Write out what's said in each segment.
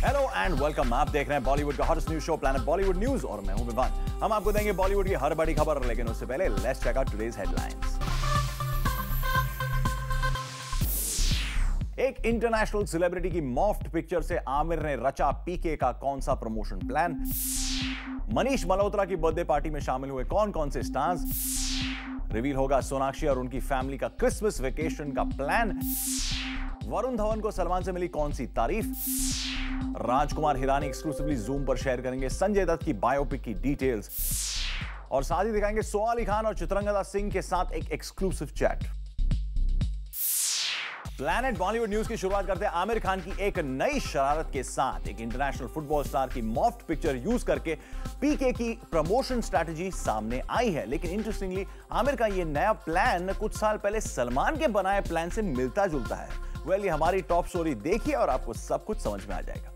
Hello and welcome. आप देख रहे हैं बॉलीवुड का hottest news show planet Bollywood news और मैं हूं विवान। हम आपको देंगे बॉलीवुड की हर बड़ी खबर, लेकिन उससे पहले let's check out today's headlines. एक इंटरनेशनल सेलिब्रिटी की मॉफ्ट पिक्चर से आमिर ने रचा पीके का कौन सा प्रमोशन प्लान। मनीष मल्होत्रा की बर्थडे पार्टी में शामिल हुए कौन कौन से स्टार्स। रिवील होगा सोनाक्षी और उनकी फैमिली का क्रिसमस वेकेशन का प्लान। वरुण धवन को सलमान से मिली कौन सी तारीफ। राजकुमार हिरानी एक्सक्लूसिवली जूम पर शेयर करेंगे संजय दत्त की बायोपिक की डिटेल्स और साथ ही दिखाएंगे सोआ अली खान और चित्रंगदा सिंह के साथ एक exclusive chat. Planet Bollywood news की शुरुआत करते हैं आमिर खान की एक नई शरारत के साथ। एक इंटरनेशनल फुटबॉल स्टार की मॉफ्ट पिक्चर यूज करके पीके की प्रमोशन स्ट्रैटेजी सामने आई है, लेकिन इंटरेस्टिंगली आमिर का यह नया प्लान कुछ साल पहले सलमान के बनाए प्लान से मिलता जुलता है। ये हमारी टॉप स्टोरी देखिए और आपको सब कुछ समझ में आ जाएगा।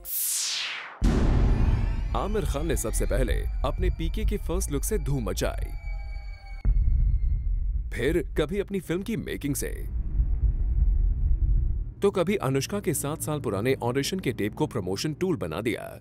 आमिर खान ने सबसे पहले अपने पीके की फर्स्ट लुक से धूम मचाई, फिर कभी अपनी फिल्म की मेकिंग से, तो कभी अनुष्का के 7 साल पुराने ऑडिशन के टेप को प्रमोशन टूल बना दिया।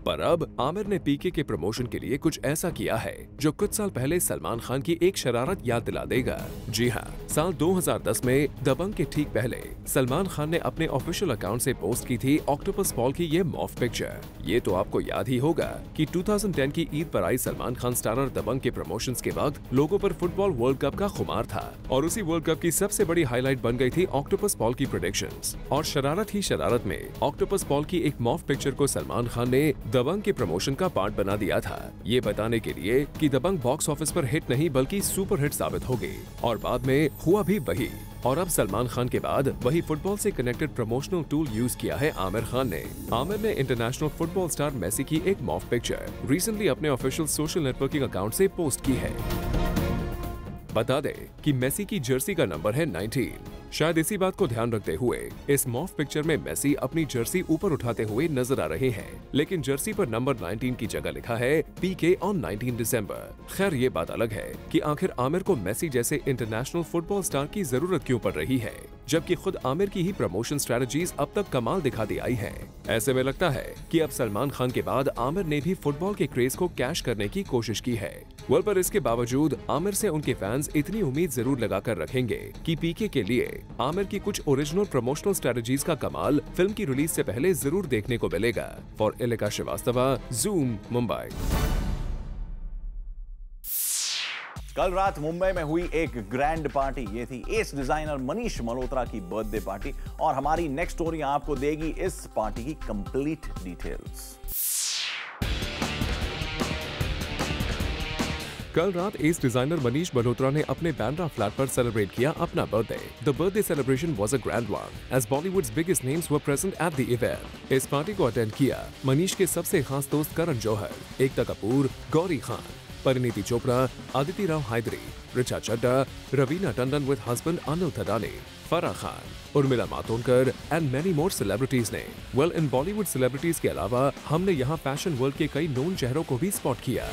पर अब आमिर ने पीके के प्रमोशन के लिए कुछ ऐसा किया है जो कुछ साल पहले सलमान खान की एक शरारत याद दिला देगा। जी हाँ, साल 2010 में दबंग के ठीक पहले सलमान खान ने अपने ऑफिशियल अकाउंट से पोस्ट की थी ऑक्टोपस फॉल की ये मॉफ पिक्चर। ये तो आपको याद ही होगा कि 2010 की ईद पर आई सलमान खान स्टारर दबंग के प्रमोशंस के वक्त लोगों पर फुटबॉल वर्ल्ड कप का खुमार था और उसी वर्ल्ड कप की सबसे बड़ी हाईलाइट बन गई थी ऑक्टोपस फॉल की प्रेडिक्शंस। और शरारत ही शरारत में ऑक्टोपस फॉल की एक मॉफ पिक्चर को सलमान खान ने दबंग के प्रमोशन का पार्ट बना दिया था, ये बताने के लिए कि दबंग बॉक्स ऑफिस पर हिट नहीं बल्कि सुपर हिट साबित होगी। और बाद में हुआ भी वही। और अब सलमान खान के बाद वही फुटबॉल से कनेक्टेड प्रमोशनल टूल यूज किया है आमिर खान ने। आमिर ने इंटरनेशनल फुटबॉल स्टार मेसी की एक मॉफ पिक्चर रिसेंटली अपने ऑफिशियल सोशल नेटवर्किंग अकाउंट से पोस्ट की है। बता दें कि मेसी की जर्सी का नंबर है 19। शायद इसी बात को ध्यान रखते हुए इस मॉफ पिक्चर में मेसी अपनी जर्सी ऊपर उठाते हुए नजर आ रहे हैं, लेकिन जर्सी पर नंबर 19 की जगह लिखा है पीके ऑन 19 दिसंबर। खैर, ये बात अलग है कि आखिर आमिर को मेसी जैसे इंटरनेशनल फुटबॉल स्टार की जरूरत क्यों पड़ रही है, जबकि खुद आमिर की ही प्रमोशन स्ट्रेटजीज अब तक कमाल दिखा दी आई है। ऐसे में लगता है कि अब सलमान खान के बाद आमिर ने भी फुटबॉल के क्रेज को कैश करने की कोशिश की है। पर इसके बावजूद आमिर से उनके फैंस इतनी उम्मीद जरूर लगाकर रखेंगे कि पीके के लिए आमिर की कुछ ओरिजिनल प्रमोशनल स्ट्रेटजीज का कमाल फिल्म की रिलीज से पहले जरूर देखने को मिलेगा। For Ileka Srivastava, zoom, Mumbai. कल रात मुंबई में हुई एक ग्रैंड पार्टी। ये थी एस डिजाइनर मनीष मल्होत्रा की बर्थडे पार्टी और हमारी नेक्स्ट स्टोरी आपको देगी इस पार्टी की कंप्लीट डिटेल्स। कल रात एस डिजाइनर मनीष मल्होत्रा ने अपने बैंड्रा फ्लैट पर सेलिब्रेट किया अपना birthday. The birthday celebration was a grand one as Bollywood's biggest names were present at the event. इस पार्टी को अटेंड किया मनीष के सबसे खास दोस्त Karan Johar, Ekta Kapoor, Gauri Khan, Parineeti Chopra, Aditi Rao Hydari, Richa Chadha, Raveena Tandon with husband Anil Thadani, Farah Khan, Urmila Matondkar and many more celebrities ने। इन बॉलीवुड सेलिब्रिटीज के अलावा हमने यहाँ फैशन वर्ल्ड के कई नोन चेहरों को भी स्पॉट किया।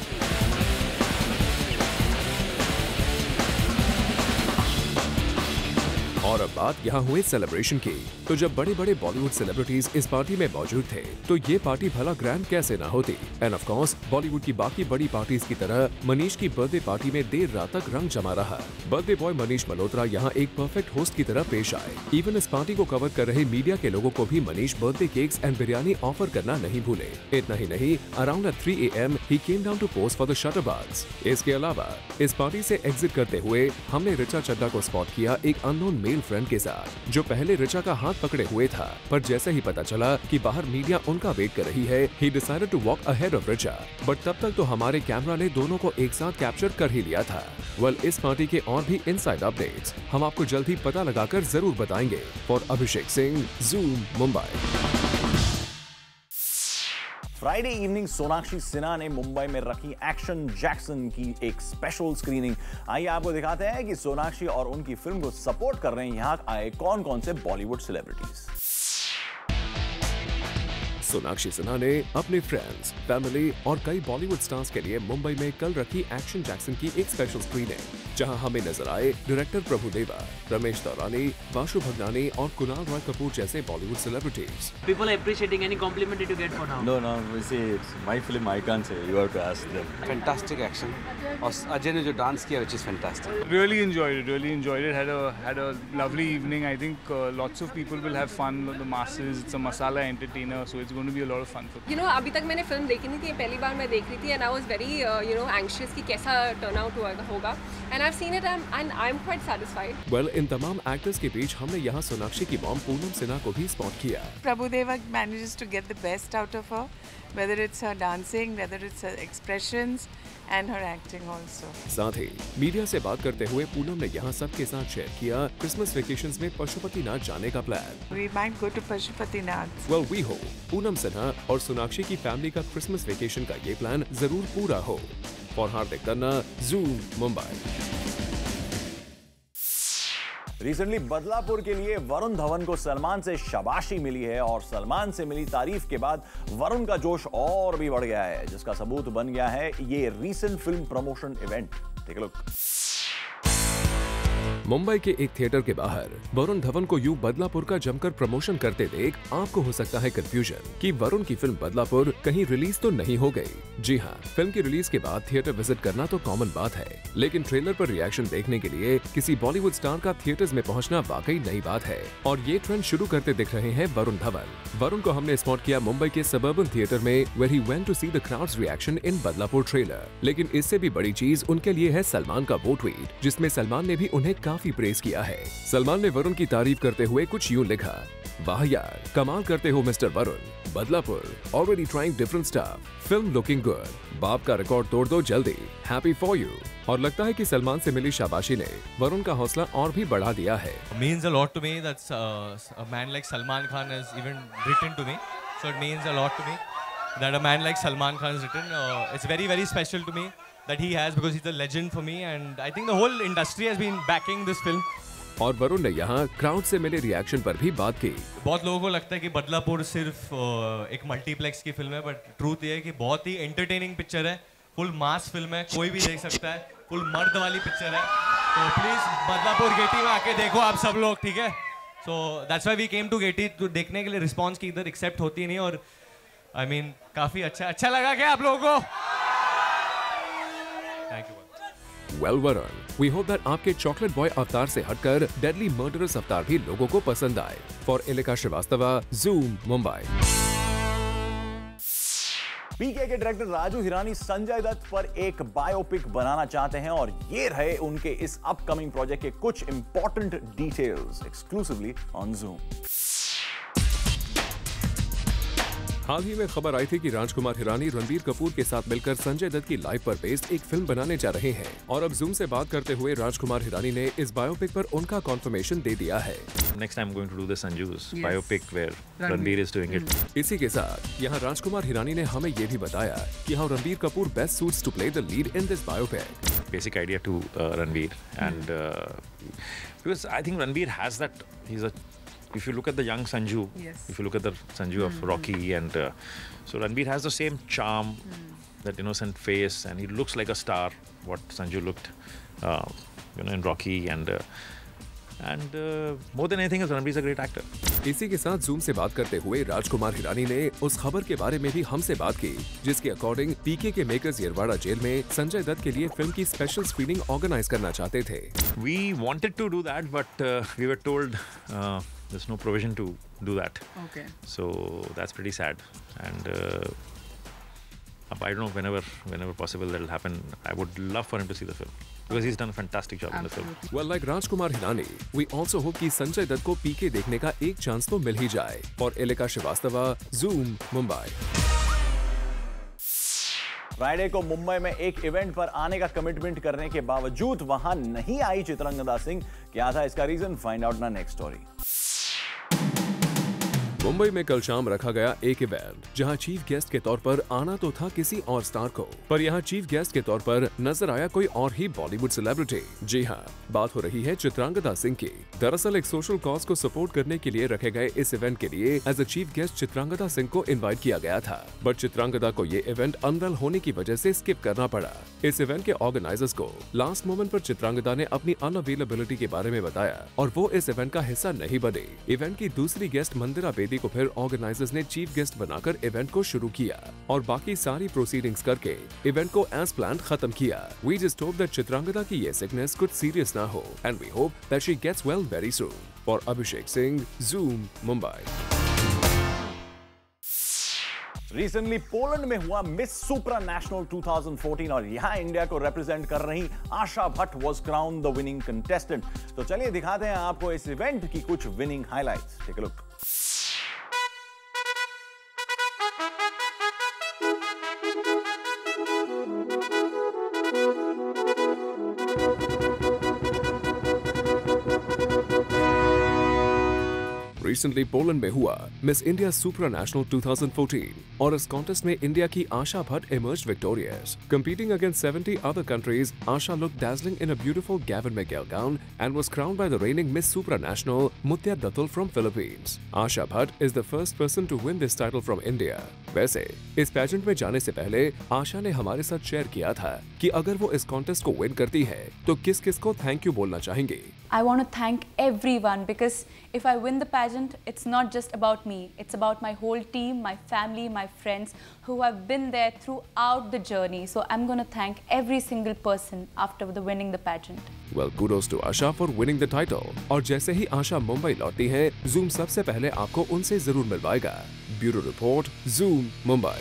और अब बात यहाँ हुए सेलिब्रेशन की, तो जब बड़े बड़े बॉलीवुड सेलिब्रिटीज इस पार्टी में मौजूद थे तो ये पार्टी भला ग्रैंड कैसे ना होती। एंड ऑफ कोर्स बॉलीवुड की बाकी बड़ी पार्टीज की तरह मनीष की बर्थडे पार्टी में देर रात तक रंग जमा रहा। बर्थडे बॉय मनीष मल्होत्रा यहाँ एक परफेक्ट होस्ट की तरह पेश आए। इवन इस पार्टी को कवर कर रहे मीडिया के लोगों को भी Manish birthday cakes and biryani offer करना नहीं भूले। इतना ही नहीं, around at 3 AM he came down to pose for the shutterbugs. इसके अलावा इस पार्टी से एग्जिट करते हुए हमने ऋचा चड्डा को स्पॉट किया एक अननोन मेल फ्रेंड के साथ, जो पहले ऋचा का हाथ पकड़े हुए था, पर जैसे ही पता चला कि बाहर मीडिया उनका वेट कर रही है, he decided to walk ahead of Richa. But तब तक तो हमारे कैमरा ने दोनों को एक साथ कैप्चर कर ही लिया था। इस पार्टी के और भी इनसाइड अपडेट्स हम आपको जल्द ही पता लगाकर जरूर बताएंगे। For Abhishek Singh, Zoom, Mumbai. Friday evening Sonakshi Sinha ने मुंबई में रखी एक्शन जैक्सन की एक स्पेशल स्क्रीनिंग। आइए आपको दिखाते हैं कि सोनाक्षी और उनकी फिल्म को सपोर्ट कर रहे हैं यहां आए कौन कौन से बॉलीवुड सेलिब्रिटीज। सोनाक्षी सिन्हा ने अपने फ्रेंड्स, फैमिली और कई बॉलीवुड स्टार्स के लिए मुंबई में कल रखी एक्शन जैक्सन की एक स्पेशल स्क्रीनिंग, जहां हमें नजर आए डायरेक्टर प्रभुदेवा, रमेश तौरानी, वाशु भगनानी और कुणाल रॉय कपूर जैसे Bollywood celebrities. People are appreciating any compliment did you get for now? No, we see it's my film. I can't say. You have to ask them. Fantastic action. और अजय ने जो डांस किया, which is fantastic. Really enjoyed it. Had a lovely evening. I think lots of people will have fun. The masses. It's a masala entertainer, so it's going to be a lot of fun for them. You know, अभी तक मैंने film देखी नहीं थी, पहली बार मैं देख रही थी, and I was very anxious कि कैसा turn out होगा. And I've seen it, and I'm quite satisfied. Well, इन तमाम एक्टर्स के बीच हमने यहाँ सोनाक्षी की मॉम पूनम सिन्हा को भी स्पॉट किया। Prabhudeva manages to get the best out of her, whether it's her dancing, whether it's her expressions, and her acting also. साथ ही media से बात करते हुए पूनम ने यहाँ सबके साथ शेयर किया क्रिसमस वेकेशंस में पशुपतिनाथ जाने का plan. We might go to Pashupatinath. Well, we hope Poonam Sinha और सोनाक्षी की फैमिली का क्रिसमस वेकेशन का ये प्लान जरूर पूरा हो। For Hardik Tanna, zoom, Mumbai. Recently Badlapur के लिए वरुण धवन को सलमान से शाबाशी मिली है और सलमान से मिली तारीफ के बाद वरुण का जोश और भी बढ़ गया है, जिसका सबूत बन गया है ये recent film promotion event. Take a look. Mumbai के एक थिएटर के बाहर वरुण धवन को यूं बदलापुर का जमकर प्रमोशन करते देख आपको हो सकता है कंफ्यूजन कि वरुण की फिल्म बदलापुर कहीं रिलीज तो नहीं हो गई। जी हाँ, फिल्म की रिलीज के बाद थिएटर विजिट करना तो कॉमन बात है, लेकिन ट्रेलर पर रिएक्शन देखने के लिए किसी बॉलीवुड स्टार का थिएटर्स में पहुंचना वाकई नई बात है और ये ट्रेंड शुरू करते दिख रहे हैं वरुण धवन। वरुण को हमने स्पॉट किया मुंबई के सबर्बन थिएटर में, where he went to see the crowd's reaction in Badlapur trailer. लेकिन इससे भी बड़ी चीज उनके लिए है सलमान का वो ट्वीट, जिसमें सलमान ने भी उन्हें काफी प्रेज किया है। सलमान ने वरुण की तारीफ करते हुए कुछ यूं लिखा, वाह यार, कमाल करते हो mister Varun, Badlapur already trying different stuff, film looking good, बाप का रिकॉर्ड तोड़ दो जल्दी, हैप्पी फॉर यू। और लगता है कि सलमान से मिली शाबाशी ने वरुण का हौसला और भी बढ़ा दिया है। Means a lot to me that a man like Salman Khan has even written to me, so it means a lot to me that a man like Salman Khan has written. It's very special to me that he has, because he's a legend for me, and I think the whole industry has been backing this film. और वरुण ने यहाँ crowd से मिले reaction पर भी बात की। बहुत लोगों को लगता है कि बदलापुर सिर्फ एक मल्टीप्लेक्स की फिल्म है, बट ट्रूथ ये है कि बहुत ही एंटरटेनिंग पिक्चर है, फुल मास फिल्म है, कोई भी देख सकता है, फुल मर्द वाली पिक्चर है। तो प्लीज बदलापुर गेटी में आके देखो आप सब लोग, ठीक है? So that's why we came to Gaiety, तो देखने के लिए रिस्पॉन्स की इधर एक्सेप्ट होती नहीं, और आई मीन काफी अच्छा लगा क्या आप लोगों को? Thank you. Well, Varun, we hope that आपके चॉकलेट बॉय अवतार से हटकर डेडली मर्डरस अवतार भी लोगों को पसंद आए। For Ilika Srivastava, Zoom, Mumbai. पीके के डायरेक्टर राजू हिरानी संजय दत्त पर एक बायोपिक बनाना चाहते हैं और ये रहे उनके इस अपकमिंग प्रोजेक्ट के कुछ important details exclusively on Zoom. हाल ही में खबर आई थी कि राजकुमार हिरानी रणबीर कपूर के साथ मिलकर संजय दत्त की लाइफ पर बेस्ड एक फिल्म बनाने जा रहे हैं और अब ज़ूम से बात करते हुए राजकुमार हिरानी ने इस बायोपिक पर उनका कॉन्फर्मेशन दे दिया है। Next I'm going to do the Sanju's biopic where Ranbir is doing it. इसी के साथ यहाँ राजकुमार हिरानी ने हमें ये भी बताया कि how Ranbir Kapoor best suits to play the lead in this biopic. Basic idea to Ranbir, and because I think Ranbir has that, if you look at the young Sanju, if you look at the Sanju of Rocky, and so Ranbir has the same charm, that innocent face, and he looks like a star, what Sanju looked, in Rocky, and more than anything else, Ranbir is a great actor. इसी के साथ zoom से बात करते हुए राजकुमार हिरानी ने उस खबर के बारे में भी हमसे बात की, जिसके अकॉर्डिंग पीके के मेकर्स येरवाड़ा जेल में संजय दत्त के लिए फिल्म की स्पेशल स्क्रीनिंग ऑर्गेनाइज करना चाहते थे। We wanted to do that, but we were told there's no provision to do that. Okay. So that's pretty sad, and I don't know, whenever possible that'll happen. I would love for him to see the film because he's done a fantastic job in the film. Well, like Rajkumar Hirani, we also hope कि संजय दत्त को पीके देखने का एक chance तो मिल ही जाए। और Ilika Srivastava, Zoom, Mumbai. Friday को मुंबई में एक इवेंट पर आने का कमिटमेंट करने के बावजूद वहां नहीं आई चित्रंगदा सिंह। क्या था इसका रीजन? फाइंड आउट ना नेक्स्ट स्टोरी। मुंबई में कल शाम रखा गया एक इवेंट जहां चीफ गेस्ट के तौर पर आना तो था किसी और स्टार को, पर यहां चीफ गेस्ट के तौर पर नजर आया कोई और ही बॉलीवुड सेलिब्रिटी। जी हां, बात हो रही है चित्रांगदा सिंह की। दरअसल एक सोशल कॉज को सपोर्ट करने के लिए रखे गए इस इवेंट के लिए as a chief guest Chitrangada Singh को इन्वाइट किया गया था, बट चित्रांगदा को ये इवेंट अनवेल होने की वजह से स्किप करना पड़ा। इस इवेंट के ऑर्गेनाइजर्स को लास्ट मोमेंट पर चित्रांगदा ने अपनी अनअवेलेबिलिटी के बारे में बताया और वो इस इवेंट का हिस्सा नहीं बने। इवेंट की दूसरी गेस्ट मंदिरा बेदी को फिर ऑर्गेनाइजर्स ने चीफ गेस्ट बनाकर इवेंट को शुरू किया और बाकी सारी प्रोसीडिंग्स करके इवेंट को एज प्लान खत्म किया। We just hope that Chitrangada की ये सिकनेस कुछ सीरियस ना हो and we hope that she gets well very soon. For Abhishek Singh, Zoom, Mumbai. Recently Poland में हुआ मिस सुप्रानेशनल 2014 और यहां इंडिया को रिप्रेजेंट कर रही Asha Bhatt was crown the winning contestant. तो चलिए दिखाते हैं आपको इस इवेंट की कुछ winning highlights. Take a look. Recently Poland में हुआ मिस इंडिया सुप्रानेशनल 2014 और इस कॉन्टेस्ट में इंडिया की Asha Bhatt emerged victorious. Competing against 70 other countries, Asha looked dazzling in a beautiful Gavin Miguel gown and was crowned by the reigning Miss Supranational Mutya Dattul from Philippines. Asha Bhatt is the first person to win this title from India. वैसे इस pageant में जाने से पहले आशा ने हमारे साथ share किया था कि अगर वो इस कॉन्टेस्ट को विन करती है तो किस किस को थैंक यू बोलना चाहेंगे। I want to thank everyone because if I win the pageant, it's not just about me. It's about my whole team, my family, my friends who have been there throughout the journey. So I'm going to thank every single person after the winning the pageant. Well, kudos to Asha for winning the title. और जैसे ही आशा मुंबई लौटती है, Zoom सबसे पहले आपको उनसे जरूर मिलवाएगा। Bureau report, Zoom, Mumbai.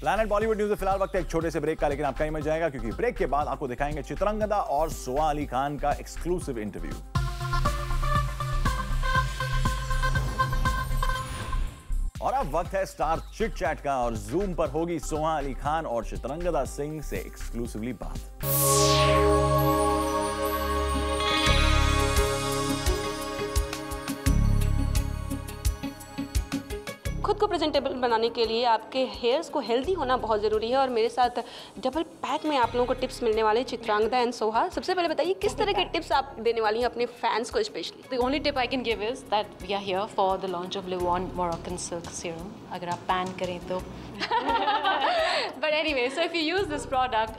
Planet Bollywood news में फिलहाल वक्त है एक छोटे से ब्रेक का, लेकिन आपका ही मच जाएगा क्योंकि ब्रेक के बाद आपको दिखाएंगे चित्रांगदा और सोहा अली खान का एक्सक्लूसिव इंटरव्यू। और अब वक्त है स्टार चिट चैट का और जूम पर होगी सोहा अली खान और चित्रांगदा सिंह से एक्सक्लूसिवली बात। खुद को प्रेजेंटेबल बनाने के लिए आपके हेयर्स को हेल्दी होना बहुत ज़रूरी है और मेरे साथ डबल पैक में आप लोगों को टिप्स मिलने वाले चित्रांगदा एंड सोहा। सबसे पहले बताइए किस तरह के टिप्स आप देने वाली हैं अपने फैंस को specially. The only tip I can give is that we are here for the launch of Livon Moroccan Silk Serum. अगर आप पैन करें तो But anyway, so if you use this product,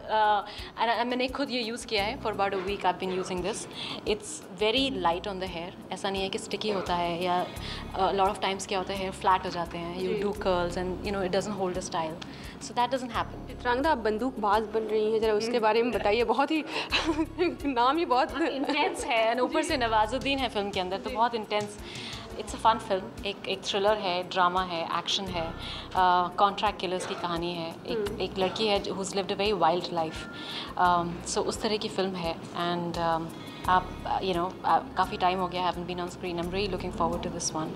and मैंने खुद ये use किया है for about a week. I've been using this. It's very light on the hair. ऐसा नहीं है कि sticky होता है या a lot of times क्या होता है hair flat हो जाते हैं. You do curls and you know it doesn't hold a style. So that doesn't happen. Chitrangada आप बंदूकबाज बन रही हैं, जरा उसके बारे में बताइए। बहुत ही नाम ही बहुत इंटेंस है और ऊपर से नवाजुद्दीन है फिल्म के अंदर, तो बहुत intense. It's a fun film, एक थ्रिलर है, ड्रामा है, एक्शन है, कॉन्ट्रैक्ट किलर्स की कहानी है, एक लड़की है who's lived a very wild life. So उस तरह की फिल्म है एंड आप काफ़ी टाइम हो गया, haven't been on screen. I am really looking forward to this one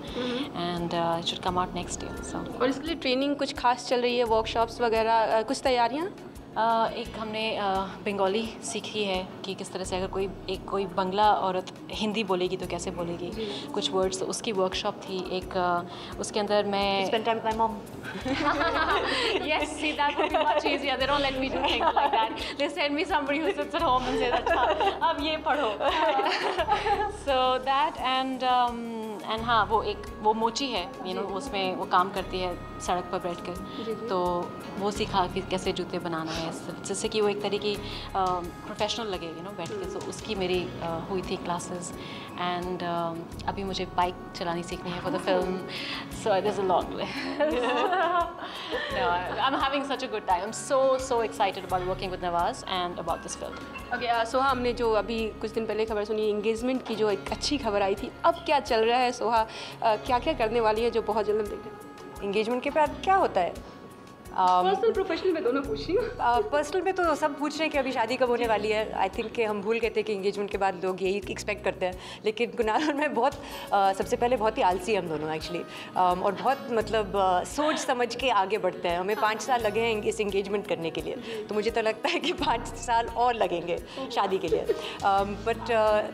and it should come out next year. So और इसके लिए ट्रेनिंग कुछ खास चल रही है, वर्कशॉप्स वगैरह, कुछ तैयारियाँ? एक हमने बंगाली सीखी है कि किस तरह से अगर कोई बंगला औरत हिंदी बोलेगी तो कैसे बोलेगी, कुछ वर्ड्स, तो उसकी वर्कशॉप थी एक। उसके अंदर मैं spend time with my mom. Yes, see that would be much easier. They don't let me do things like that. They send me somebody who sits at home and says, अच्छा अब ये पढ़ो। So that and हाँ वो मोची है, उसमें वो काम करती है सड़क पर बैठकर, तो वो सीखा कि कैसे जूते बनाना है जिससे कि वो एक तरह की प्रोफेशनल लगे बैठ के। तो उसकी मेरी हुई थी क्लासेस एंड अभी मुझे बाइक चलानी सीखनी है for the film. So there is a lot. I am having such a good time. I am so excited about working with Nawaz and about this film. Okay Soha, हमने जो अभी कुछ दिन पहले खबर सुनी एंगेजमेंट की, जो एक अच्छी खबर आई थी, अब क्या चल रहा है सोहा? क्या क्या करने वाली है जो बहुत जल्द हम देख रहे हैं? एंगेजमेंट के बाद क्या होता है? पर्सनल प्रोफेशनल में दोनों पूछ रही हूँ। पर्सनल में तो सब पूछ रहे हैं कि अभी शादी कब होने वाली है। आई थिंक कि हम भूल गए थे कि एंगेजमेंट के बाद लोग यही एक्सपेक्ट करते हैं, लेकिन कुणाल और मैं बहुत सबसे पहले बहुत ही आलसी हम दोनों एक्चुअली, और बहुत मतलब सोच समझ के आगे बढ़ते हैं। हमें 5 साल लगे हैं इस एंगेजमेंट करने के लिए, तो मुझे तो लगता है कि 5 साल और लगेंगे शादी के लिए। But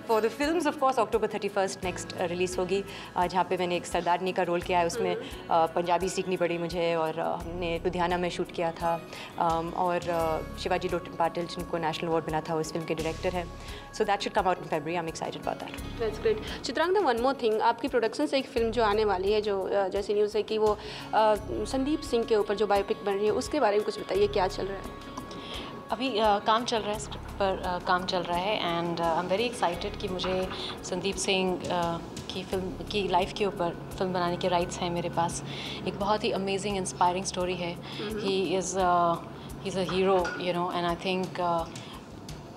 for the films of course October 31 next release होगी, जहाँ पे मैंने एक सरदारनी का रोल किया है। उसमें पंजाबी सीखनी पड़ी मुझे, और हमने लुधियाना में शूट किया था, और शिवाजी लोटन पाटिल जिनको नेशनल अवार्ड मिला था वो इस फिल्म के डायरेक्टर है। So that should come out in February. I am excited about that. That's great. Chitrangada, one more thing, आपकी प्रोडक्शन से एक फिल्म जो आने वाली है, जो जैसे न्यूज़ है कि वो संदीप सिंह के ऊपर जो बायोपिक बन रही है, उसके बारे में कुछ बताइए, क्या चल रहा है? अभी काम चल रहा है, स्क्रिप्ट पर काम चल रहा है, and I am very excited कि मुझे संदीप सिंह की फिल्म की लाइफ के ऊपर फिल्म बनाने के राइट्स हैं मेरे पास। एक बहुत ही अमेजिंग इंस्पायरिंग स्टोरी है। He is a hero, you know, and I think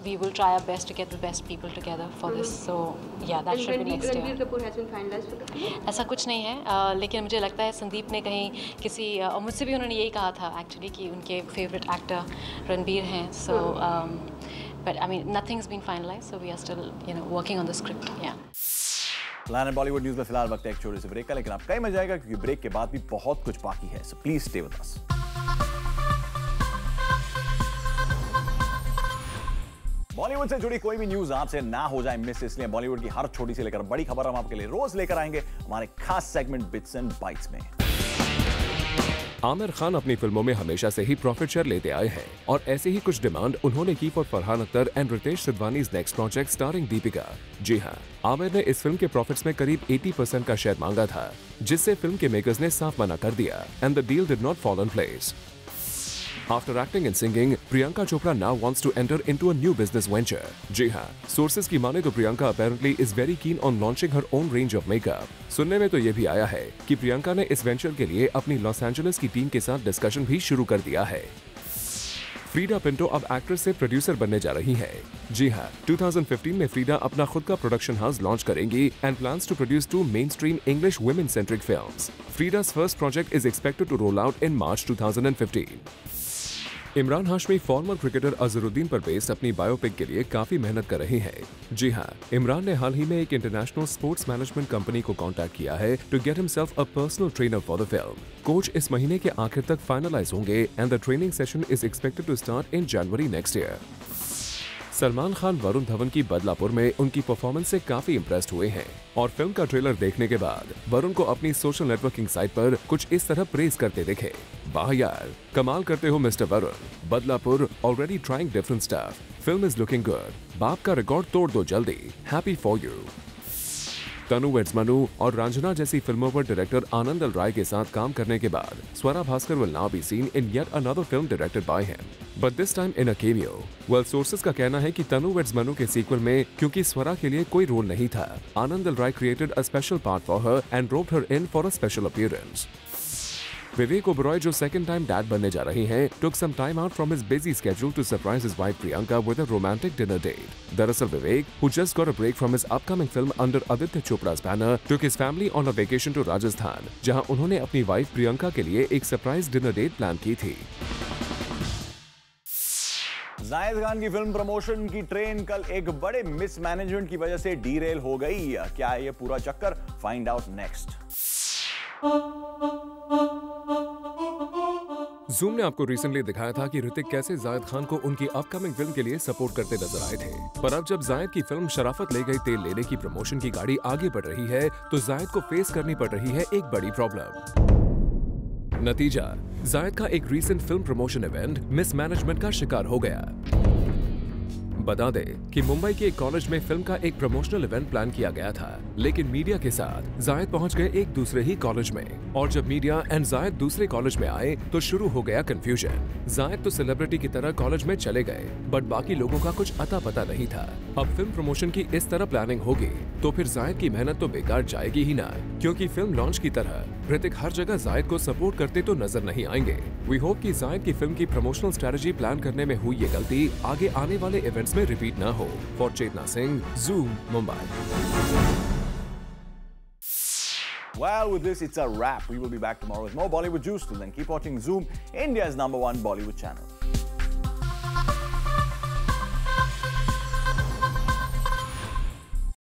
we will try our best to get the best people together for this. So yeah, that should be next year. Ranbir Kapoor has been finalized for the film? ऐसा कुछ नहीं है, लेकिन मुझे लगता है संदीप ने कहीं किसी और मुझसे भी उन्होंने यही कहा था एक्चुअली कि उनके फेवरेट एक्टर रणबीर हैं. So but I mean nothing's been finalized, so we are still working on the script. Yeah. Plan Bollywood news में फिलहाल वक्त है एक छोटे से ब्रेक का, लेकिन आपका ही मजा आएगा क्योंकि ब्रेक के बाद भी बहुत कुछ बाकी है. So please stay with us. Bollywood से जुड़ी कोई भी न्यूज आपसे ना हो जाए मिस, इसलिए बॉलीवुड की हर छोटी से लेकर बड़ी खबर हम आपके लिए रोज लेकर आएंगे हमारे खास सेगमेंट बिट्स एंड बाइट्स में. आमिर खान अपनी फिल्मों में हमेशा से ही प्रॉफिट शेयर लेते आए हैं और ऐसे ही कुछ डिमांड उन्होंने की for Farhan Akhtar and Ritesh Sidhwani's next project starring Deepika. जी हां, आमिर ने इस फिल्म के प्रॉफिट्स में करीब 80% का शेयर मांगा था, जिससे फिल्म के मेकर्स ने साफ मना कर दिया and the deal did not fall in place. After acting and singing, Priyanka Chopra now wants to enter into a new business venture. जी हाँ, sources की माने तो Priyanka apparently is very keen on launching her own range of makeup. सुनने में तो ये भी आया है कि प्रियंका ने इस वेंचर के लिए अपनी लॉस एंजलिस की टीम के साथ डिस्कशन भी शुरू कर दिया है. फ्रीडा पिंटो अब एक्ट्रेस से प्रोड्यूसर बनने जा रही है. जी हाँ, 2015 में फ्रीडा अपना खुद का प्रोडक्शन हाउस लॉन्च करेंगी and plans to produce 2 mainstream English women centric films. Freida's first project is expected to roll out in March 2015. Emraan Hashmi former cricketer Azharuddin पर बेस्ड अपनी बायोपिक के लिए काफी मेहनत कर रहे हैं. जी हाँ, इमरान ने हाल ही में एक इंटरनेशनल स्पोर्ट्स मैनेजमेंट कंपनी को कांटेक्ट किया है to get himself a personal trainer for the film. Coach इस महीने के आखिर तक फाइनलाइज होंगे and the training session is expected to start in January next year. Salman Khan Varun Dhawan की बदलापुर में उनकी परफॉर्मेंस से काफी इम्प्रेस्ड हुए हैं और फिल्म का ट्रेलर देखने के बाद वरुण को अपनी सोशल नेटवर्किंग साइट पर कुछ इस तरह प्रेज करते दिखे. वाह यार, कमाल करते हो mister Varun. Badlapur already trying different stuff. Film is looking good. बाप का रिकॉर्ड तोड़ दो जल्दी. Happy for you. Tanu weds Manu और रंजना जैसी फिल्मों पर डायरेक्टर आनंदल राय के साथ काम करने के बाद Swara Bhaskar will now be seen in yet another film directed by him, but this time in a cameo. Well, sources का कहना है कि तनु वेड्स मनु के सीक्वल में क्योंकि स्वरा के लिए कोई रोल नहीं था, Anand L Rai created a special part for her and roped her in for a special appearance. Vivek Oberoi जो सेकंड टाइम डैड बनने जा रहे हैं, took some time out from his busy schedule to surprise his wife Priyanka with a romantic dinner date. दरअसल विवेक, who just got a break from his upcoming film under Aditya Chopra's banner, took his family on a vacation to Rajasthan, जहां उन्होंने अपनी wife Priyanka के लिए एक surprise dinner date plan की थी. जायद खान की फिल्म प्रमोशन की ट्रेन कल एक बड़े मिसमैनेजमेंट की वजह से डीरेल हो गई. क्या है ये पूरा चक्कर? Find out next. जूम ने आपको रिसेंटली दिखाया था कि ऋतिक कैसे जायद खान को उनकी अपकमिंग फिल्म के लिए सपोर्ट करते नजर आए थे. पर अब जब जायद की फिल्म शराफत ले गई तेल लेने की प्रमोशन की गाड़ी आगे बढ़ रही है, तो जायद को फेस करनी पड़ रही है एक बड़ी प्रॉब्लम. नतीजा, जायद का एक recent film promotion event mismanagement का शिकार हो गया. बता दें कि मुंबई के एक कॉलेज में फिल्म का एक प्रमोशनल इवेंट प्लान किया गया था, लेकिन मीडिया के साथ जायद पहुंच गए एक दूसरे ही कॉलेज में, और जब मीडिया एंड जायद दूसरे कॉलेज में आए तो शुरू हो गया कंफ्यूजन. जायद तो सेलिब्रिटी की तरह कॉलेज में चले गए, बट बाकी लोगों का कुछ अता पता नहीं था. अब फिल्म प्रमोशन की इस तरह प्लानिंग होगी तो फिर जायद की मेहनत तो बेकार जाएगी ही ना, क्योंकि फिल्म लॉन्च की तरह ऋतिक हर जगह जायद को सपोर्ट करते तो नजर नहीं आएंगे. वी होप कि जायद की फिल्म की प्रमोशनल स्ट्रेटजी प्लान करने में हुई ये गलती आगे आने वाले इवेंट्स में रिपीट ना हो. For Chetna Singh, Zoom, Mumbai. Well, with this, it's a wrap. We will be back tomorrow with more Bollywood juice. Till then, keep watching Zoom, India's #1 Bollywood channel.